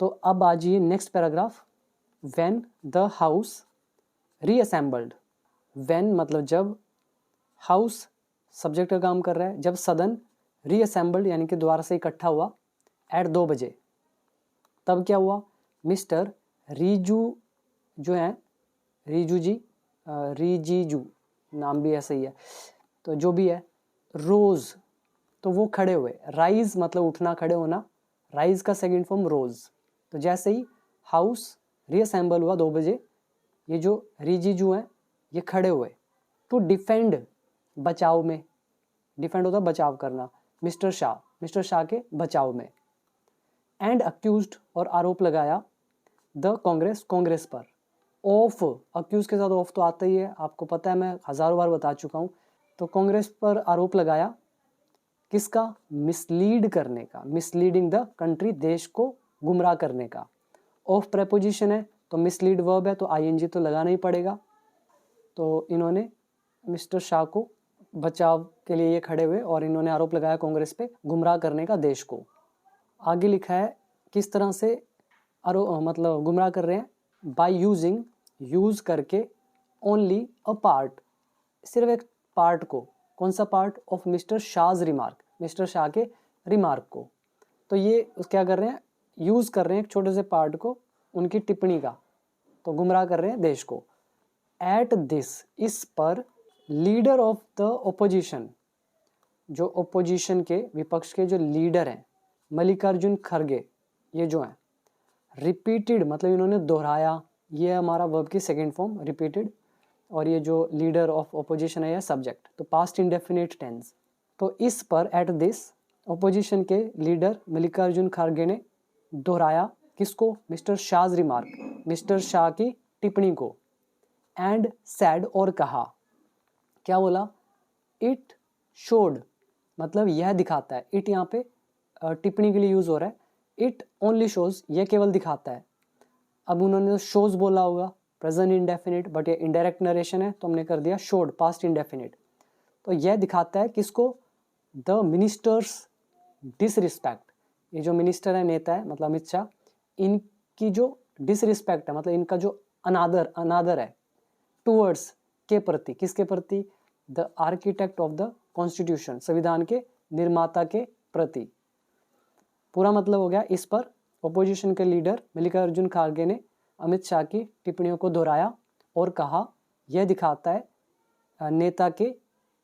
Speaker 1: तो अब आ जाइए next paragraph, when the house reassembled. When मतलब जब, हाउस सब्जेक्ट का काम कर रहा है, जब सदन रीअसेंबल्ड यानी कि दोबारा से इकट्ठा हुआ एट 2 बजे, तब क्या हुआ? मिस्टर रिजू जो है, रिजू जी, रिजीजू नाम भी ऐसा ही है, तो जो भी है, रोज, तो वो खड़े हुए, राइज मतलब उठना, खड़े होना, राइज का सेकंड फॉर्म रोज। तो जैसे ही हाउस रीअसेंबल हुआ 2 बजे, ये जो रिजीजू हैं ये खड़े हुए, टू डिफेंड, बचाव में, डिफेंड होता बचाव करना, मिस्टर शाह के बचाव में। एंड अक्यूज्ड और आरोप लगाया, द कांग्रेस पर, ऑफ, अक्यूज के साथ ऑफ तो आता ही है, आपको पता है, मैं हजारों बार बता चुका हूँ। तो कांग्रेस पर आरोप लगाया, किसका? मिसलीड करने का, मिसलीडिंग द कंट्री, देश को गुमराह करने का। ऑफ प्रेपोजिशन है तो मिसलीड वर्ब है, तो ING तो लगाना ही पड़ेगा। तो इन्होंने मिस्टर शाह को बचाव के लिए ये खड़े हुए और इन्होंने आरोप लगाया कांग्रेस पे गुमराह करने का देश को। आगे लिखा है किस तरह से मतलब गुमराह कर रहे हैं, बाय यूजिंग, यूज करके, ओनली अ पार्ट, सिर्फ एक पार्ट को, कौन सा part, of mister Shah's remark, mister Shah के रिमार्क को। तो ये क्या कर रहे हैं, यूज कर रहे हैं एक छोटे से पार्ट को उनकी टिप्पणी का, तो गुमराह कर रहे हैं देश को। एट दिस, इस पर, लीडर ऑफ द ओपोजिशन, जो ओपोजिशन के, विपक्ष के जो लीडर हैं, मल्लिकार्जुन खड़गे, ये जो हैं, रिपीटेड मतलब इन्होंने दोहराया, ये हमारा वर्ब की सेकेंड फॉर्म रिपीटेड, और ये जो लीडर ऑफ ओपोजिशन है यह सब्जेक्ट, तो पास्ट इंडेफिनिट टेंस। तो इस पर, एट दिस, ओपोजिशन के लीडर मल्लिकार्जुन खड़गे ने दोहराया किसको, mister Shah's remark, mister Shah की टिप्पणी को। एंड सैड, और कहा, क्या बोला, इट शोड, मतलब यह दिखाता है, इट यहाँ पे टिप्पणी के लिए यूज हो रहा है, इट ओनली शोज, यह केवल दिखाता है। अब उन्होंने शोज बोला होगा, प्रेजेंट इंडेफिनिट, बट ये इनडायरेक्ट नरेशन है तो हमने कर दिया शोड, पास्ट इंडेफिनिट। तो यह दिखाता है किसको, द मिनिस्टर्स डिसरिस्पेक्ट, ये जो मिनिस्टर है, नेता है, मतलब अमित शाह, इनकी जो डिसरिस्पेक्ट है, मतलब इनका जो अनादर है, टूवर्ड्स, के प्रति, किसके प्रति, the architect of the constitution, संविधान के निर्माता के प्रति। पूरा मतलब हो गया, इस पर ओपोजिशन के लीडर मल्लिकार्जुन खड़गे ने अमित शाह की टिप्पणियों को दोहराया और कहा, यह दिखाता है नेता के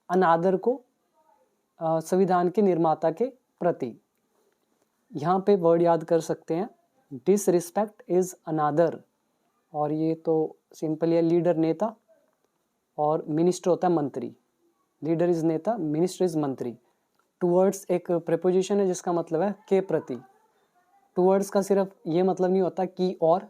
Speaker 1: अनादर को संविधान के निर्माता के प्रति। यहाँ पे वर्ड याद कर सकते हैं, डिसरिस्पेक्ट इज अनादर, और ये तो सिंपल है, लीडर नेता और मिनिस्टर होता है मंत्री, लीडर इज नेता, मिनिस्टर इज मंत्री। टूवर्ड्स एक प्रेपोजिशन है जिसका मतलब है के प्रति। टूवर्ड्स का सिर्फ ये मतलब नहीं होता कि और,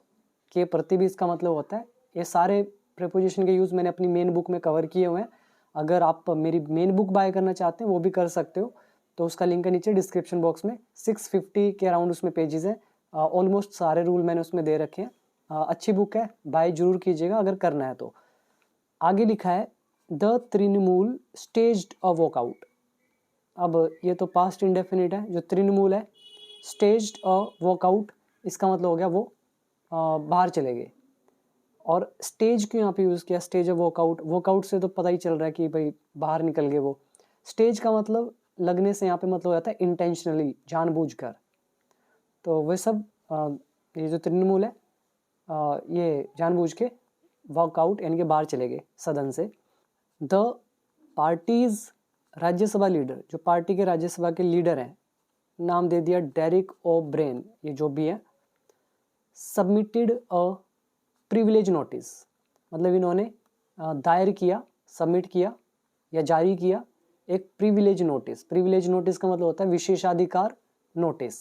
Speaker 1: के प्रति भी इसका मतलब होता है। ये सारे प्रेपोजिशन के यूज़ मैंने अपनी मेन बुक में कवर किए हुए हैं, अगर आप मेरी मेन बुक बाय करना चाहते हैं वो भी कर सकते हो, तो उसका लिंक है नीचे डिस्क्रिप्शन बॉक्स में। 650 के अराउंड उसमें पेजेस हैं, ऑलमोस्ट सारे रूल मैंने उसमें दे रखे हैं। अच्छी बुक है, बाय जरूर कीजिएगा अगर करना है तो। आगे लिखा है, the Trinamool staged a walkout. अब ये तो पास्ट इंडेफिनिट है, जो तृणमूल है, स्टेज्ड अ वॉकआउट, इसका मतलब हो गया वो बाहर चले गए। और स्टेज क्यों यहाँ पे यूज़ किया, स्टेज ऑफ वॉकआउट, वॉकआउट से तो पता ही चल रहा है कि भाई बाहर निकल गए वो। स्टेज का मतलब लगने से यहाँ पे मतलब हो जाता है इंटेंशनली, जानबूझकर। तो वह सब ये जो तृणमूल है ये जानबूझ के वॉकआउट यानी कि बाहर चले गए सदन से। द पार्टीज राज्यसभा लीडर, जो पार्टी के राज्यसभा के लीडर हैं, नाम दे दिया डेरिक ओ ब्रेन, ये जो भी है, सबमिटेड अ प्रिविलेज नोटिस, मतलब इन्होंने दायर किया, सबमिट किया या जारी किया एक प्रिविलेज नोटिस। प्रिविलेज नोटिस का मतलब होता है विशेषाधिकार नोटिस,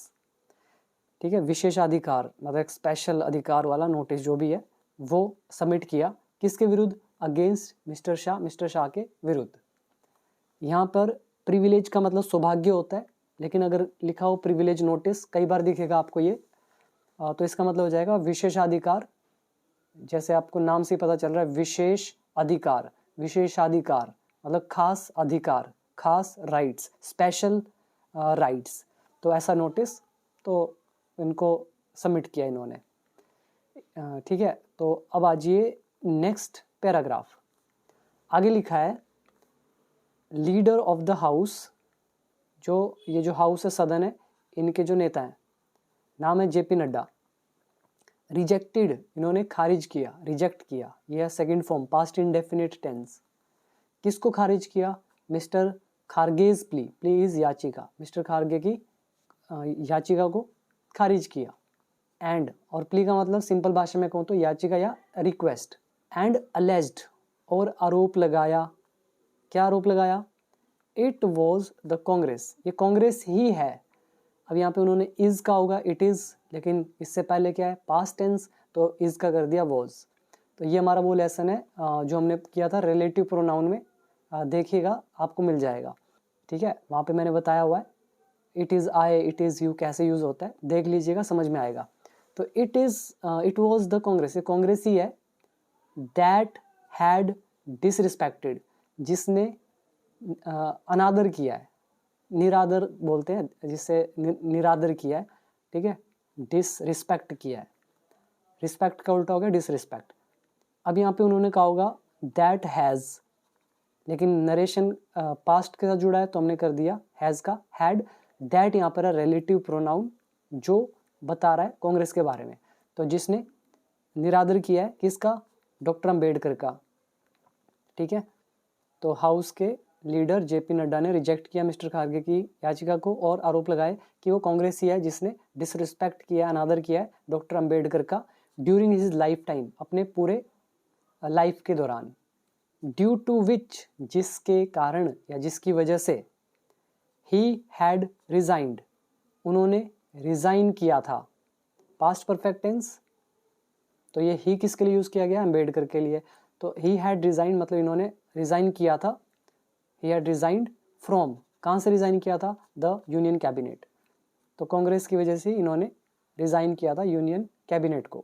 Speaker 1: ठीक है, विशेषाधिकार मतलब एक स्पेशल अधिकार वाला नोटिस जो भी है वो सबमिट किया, किसके विरुद्ध, against mister Shah, mister Shah के विरुद्ध। यहाँ पर प्रिविलेज का मतलब सौभाग्य होता है, लेकिन अगर लिखा हो प्रिविलेज नोटिस, कई बार दिखेगा आपको ये, तो इसका मतलब हो जाएगा विशेषाधिकार, जैसे आपको नाम से पता चल रहा है विशेष अधिकार, विशेषाधिकार मतलब खास अधिकार, खास राइट्स, स्पेशल राइट्स। तो ऐसा नोटिस तो इनको सबमिट किया इन्होंने, ठीक है। तो अब आ जाइए नेक्स्ट पैराग्राफ। आगे लिखा है, लीडर ऑफ द हाउस, जो ये जो हाउस है, सदन है, इनके जो नेता हैं, नाम है जेपी नड्डा। रिजेक्टेड, इन्होंने खारिज किया, रिजेक्ट किया, यह है second form, past indefinite tense. किसको खारिज किया, mister Kharge's plea, plea is याचिका, मिस्टर खारगे की याचिका को खारिज किया। एंड, और प्ली का मतलब सिंपल भाषा में कहूँ तो याचिका या रिक्वेस्ट। एंड अलेज्ड, और आरोप लगाया, क्या आरोप लगाया, इट वॉज द कांग्रेस, ये कांग्रेस ही है। अब यहाँ पे उन्होंने इज का होगा इट इज, लेकिन इससे पहले क्या है, पास्ट टेंस, तो इज का कर दिया वॉज। तो ये हमारा वो लेसन है जो हमने किया था रिलेटिव प्रोनाउन में, देखिएगा आपको मिल जाएगा, ठीक है, वहाँ पे मैंने बताया हुआ है it is I, it is you कैसे यूज़ होता है, देख लीजिएगा समझ में आएगा। तो इट वॉज द कांग्रेस, ये कांग्रेस ही है, दैट हैड डिसरिस्पेक्टेड, जिसने अनादर किया है, निरादर बोलते हैं जिससे निरादर किया है, ठीक है, डिसरिस्पेक्ट किया है। रिस्पेक्ट का उल्टा हो गया डिसरिस्पेक्ट। अब यहाँ पे उन्होंने कहा होगा दैट हैज़, लेकिन नरेशन पास्ट के साथ जुड़ा है तो हमने कर दिया हैज़ का हैड। दैट यहाँ पर है रिलेटिव प्रोनाउन जो बता रहा है कांग्रेस के बारे में। तो जिसने निरादर किया है किसका, डॉक्टर अंबेडकर का, ठीक है। तो हाउस के लीडर जेपी नड्डा ने रिजेक्ट किया मिस्टर खारगे की याचिका को और आरोप लगाए कि वो कांग्रेसी है जिसने डिसरिस्पेक्ट किया, अनादर किया है डॉक्टर अंबेडकर का ड्यूरिंग हिज लाइफ टाइम, अपने पूरे लाइफ के दौरान। ड्यू टू विच, जिसके कारण या जिसकी वजह से, ही हैड रिजाइंड, उन्होंने रिजाइन किया था। पास्ट परफेक्ट टेंस, तो ये ही किसके लिए यूज किया गया, अंबेडकर के लिए। तो ही हैड रिजाइन मतलब इन्होंने रिजाइन किया था। ही हैड रिजाइंड फ्रॉम, कहाँ से रिजाइन किया था, द यूनियन कैबिनेट। तो कांग्रेस की वजह से इन्होंने रिजाइन किया था यूनियन कैबिनेट को।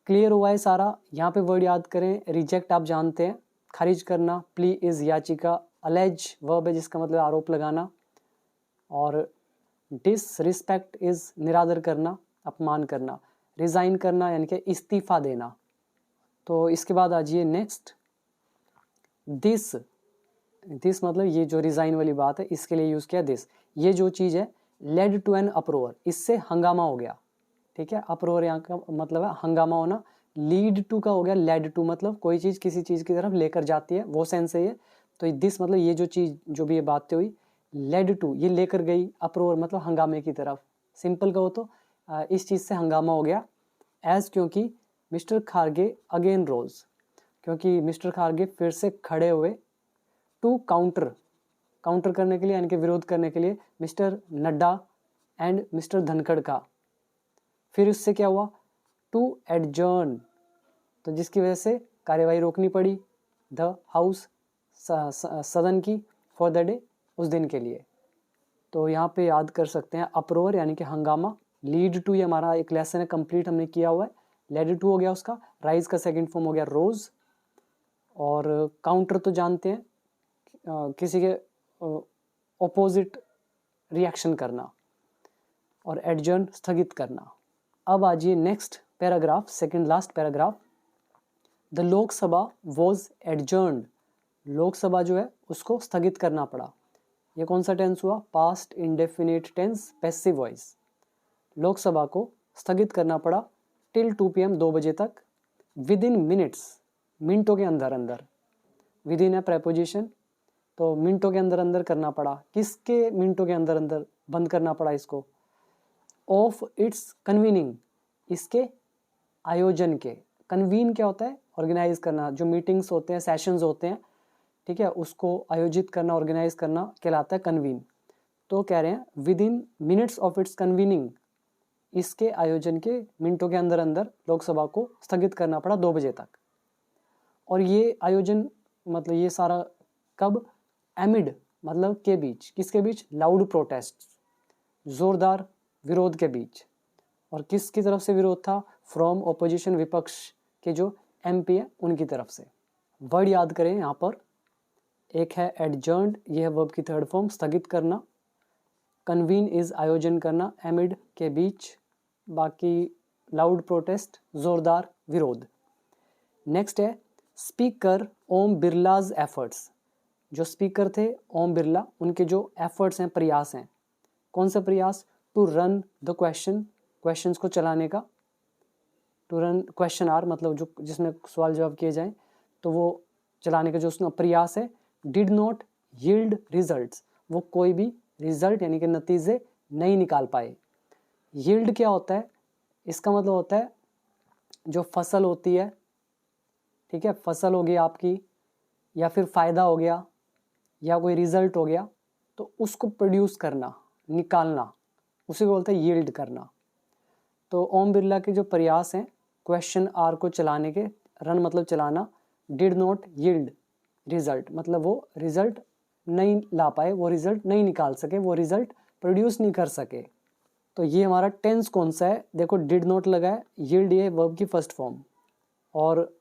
Speaker 1: क्लियर हुआ है सारा। यहाँ पे वर्ड याद करें, रिजेक्ट आप जानते हैं, खारिज करना, प्ली इज याचिका, अलेज वर्ब है जिसका मतलब आरोप लगाना, और डिसरिस्पेक्ट इज निरादर करना, अपमान करना, रिजाइन करना यानी कि इस्तीफा देना। तो इसके बाद आ जाइए नेक्स्ट, दिस। दिस मतलब ये जो रिजाइन वाली बात है इसके लिए यूज किया दिस। ये जो चीज है लेड टू एन अप्रोवर, इससे हंगामा हो गया, ठीक है। अप्रोवर यहाँ का मतलब है हंगामा होना। लीड टू का हो गया लेड टू, मतलब कोई चीज किसी चीज की तरफ लेकर जाती है, वो सेंस है ये। तो दिस मतलब ये जो चीज जो भी ये बातें हुई लेड टू, ये लेकर गई, अप्रोवर मतलब हंगामे की तरफ। सिंपल कहो तो इस चीज से हंगामा हो गया। एज, क्योंकि मिस्टर खारगे अगेन रोज, क्योंकि मिस्टर खारगे फिर से खड़े हुए। टू काउंटर, काउंटर करने के लिए यानी कि विरोध करने के लिए mister Nadda and mister Dhankhar का। फिर उससे क्या हुआ, टू एडजर्न, तो जिसकी वजह से कार्यवाही रोकनी पड़ी द हाउस, सदन की, फॉर द डे, उस दिन के लिए। तो यहाँ पे याद कर सकते हैं अप्रोवर यानी कि हंगामा, लीड टू ये हमारा एक लेसन है कंप्लीट हमने किया हुआ है। लेड टू हो गया उसका, राइज का सेकंड फॉर्म हो गया रोज, और काउंटर तो जानते हैं किसी के ऑपोजिट रिएक्शन करना, और एडजर्न स्थगित करना। अब आ जाइए next paragraph, second last paragraph. The Lok Sabha was adjourned, Lok Sabha जो है उसको स्थगित करना पड़ा। ये कौन सा टेंस हुआ, past indefinite tense, passive voice. Lok Sabha को स्थगित करना पड़ा टिल 2 PM, 2 बजे तक, विद इन मिनट्स, मिनटों के अंदर अंदर। विद इन है प्रेपोजिशन, तो मिनटों के अंदर अंदर करना पड़ा। किसके मिनटों के अंदर अंदर बंद करना पड़ा इसको, ऑफ इट्स कन्वीनिंग, इसके आयोजन के। कन्वीन क्या होता है, ऑर्गेनाइज करना, जो मीटिंग्स होते हैं, सेशंस होते हैं, ठीक है, उसको आयोजित करना, ऑर्गेनाइज करना कहलाता है कन्वीन। तो कह रहे हैं with in minutes of its convening, इसके आयोजन के मिनटों के अंदर अंदर लोकसभा को स्थगित करना पड़ा 2 बजे तक। और ये आयोजन मतलब ये सारा कब, एमिड मतलब के बीच, किसके बीच, लाउड प्रोटेस्ट, जोरदार विरोध के बीच। और किसकी तरफ से विरोध था, फ्रॉम ओपोजिशन, विपक्ष के जो MP है उनकी तरफ से। वर्ड याद करें यहाँ पर, एक है एडजर्न्ड, ये है वर्ब की थर्ड फॉर्म, स्थगित करना। कन्वीन इज आयोजन करना, एमिड के बीच, बाकी लाउड प्रोटेस्ट, जोरदार विरोध। नेक्स्ट है स्पीकर ओम बिरलाज एफर्ट्स, जो स्पीकर थे ओम बिरला, उनके जो एफर्ट्स हैं, प्रयास हैं। कौन सा प्रयास, to run the question, questions को चलाने का। टू रन क्वेश्चन आर मतलब जो जिसमें सवाल जवाब किए जाएं, तो वो चलाने का जो उसका प्रयास है। डिड नॉट यील्ड रिजल्ट्स, वो कोई भी रिजल्ट यानी कि नतीजे नहीं निकाल पाए। यील्ड क्या होता है, इसका मतलब होता है जो फसल होती है, ठीक है, फसल हो गई आपकी, या फिर फ़ायदा हो गया, या कोई रिजल्ट हो गया, तो उसको प्रोड्यूस करना, निकालना, उसे बोलते हैं यील्ड करना। तो ओम बिरला के जो प्रयास हैं क्वेश्चन आर को चलाने के, रन मतलब चलाना, डिड नॉट यील्ड रिजल्ट मतलब वो रिजल्ट नहीं ला पाए, वो रिजल्ट नहीं निकाल सके, वो रिजल्ट प्रोड्यूस नहीं कर सके। तो ये हमारा टेंस कौन सा है, देखो डिड नॉट लगा है, यील्ड ये वर्ब की फर्स्ट फॉर्म, और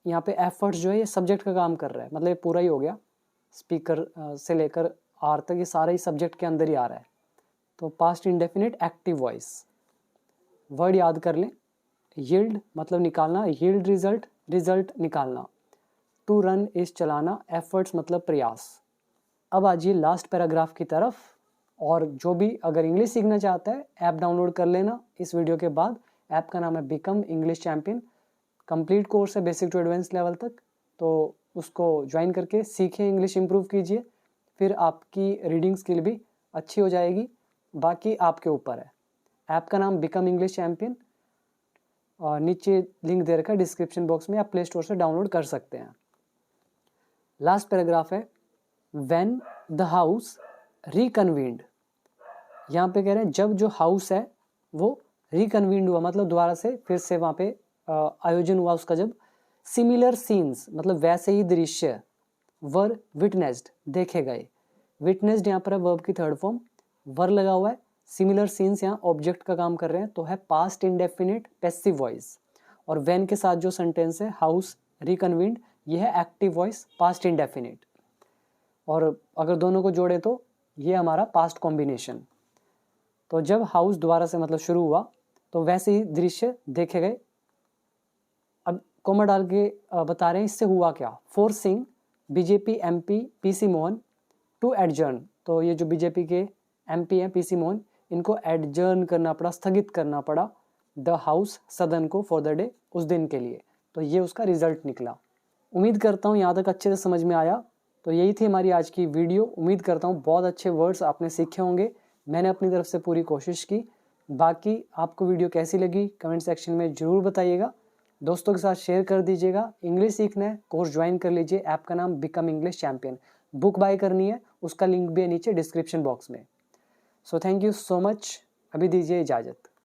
Speaker 1: यहाँ पे एफर्ट्स जो है ये सब्जेक्ट का काम कर रहा है, मतलब ये पूरा ही हो गया, स्पीकर से लेकर आर तक, ये सारा ही सब्जेक्ट के अंदर ही आ रहा है। तो past indefinite active voice, word याद कर लें। यील्ड मतलब निकालना, यील्ड रिजल्ट, रिजल्ट निकालना। टू रन इज चलाना, एफर्ट्स मतलब प्रयास। अब आजिए लास्ट पैराग्राफ की तरफ। और जो भी अगर इंग्लिश सीखना चाहता है ऐप डाउनलोड कर लेना इस वीडियो के बाद। ऐप का नाम है become English champion. Complete course है बेसिक टू एडवांस लेवल तक, तो उसको ज्वाइन करके सीखें, इंग्लिश इंप्रूव कीजिए, फिर आपकी रीडिंग स्किल भी अच्छी हो जाएगी। बाकी आपके ऊपर है। ऐप का नाम बिकम इंग्लिश चैम्पियन, और नीचे लिंक दे रखा है डिस्क्रिप्शन बॉक्स में, आप प्ले स्टोर से डाउनलोड कर सकते हैं। लास्ट पैराग्राफ है व्हेन द हाउस रिकन्वीन्ड। यहाँ पे कह रहे हैं जब जो हाउस है वो रिकन्वीन्ड हुआ, मतलब दोबारा से फिर से वहाँ पे आयोजन हुआ उसका। जब सिमिलर सीन्स मतलब वैसे ही दृश्य, वर विटनेस्ड देखे गए। विटनेस्ड यहाँ पर है वर्ब की थर्ड फॉर्म, वर लगा हुआ है। सिमिलर सीन्स यहाँ ऑब्जेक्ट का काम कर रहे हैं, तो है पास्ट इंडेफिनिट पैसिव वॉइस। और व्हेन के साथ जो सेंटेंस है हाउस रिकन्वीन्ड, ये है एक्टिव वॉइस पास्ट इंडेफिनिट। और अगर दोनों को जोड़े तो ये हमारा पास्ट कॉम्बिनेशन। तो जब हाउस दोबारा से मतलब शुरू हुआ तो वैसे ही दृश्य देखे गए। अब कोमा डाल के बता रहे हैं इससे हुआ क्या। Forcing BJP MP P C Mohan to adjourn. तो ये जो बीजेपी के एमपी हैं पीसी मोहन, इनको एडजर्न करना पड़ा, स्थगित करना पड़ा द हाउस, सदन को, फॉर द डे, उस दिन के लिए। तो ये उसका रिजल्ट निकला। उम्मीद करता हूँ यहाँ तक अच्छे से समझ में आया। तो यही थी हमारी आज की वीडियो। उम्मीद करता हूँ बहुत अच्छे वर्ड्स आपने सीखे होंगे। मैंने अपनी तरफ से पूरी कोशिश की। बाकी आपको वीडियो कैसी लगी कमेंट सेक्शन में ज़रूर बताइएगा। दोस्तों के साथ शेयर कर दीजिएगा। इंग्लिश सीखना है कोर्स ज्वाइन कर लीजिए। ऐप का नाम become English champion. Book by करनी है, उसका लिंक भी है नीचे डिस्क्रिप्शन बॉक्स में। So thank you so much. अभी दीजिए इजाज़त।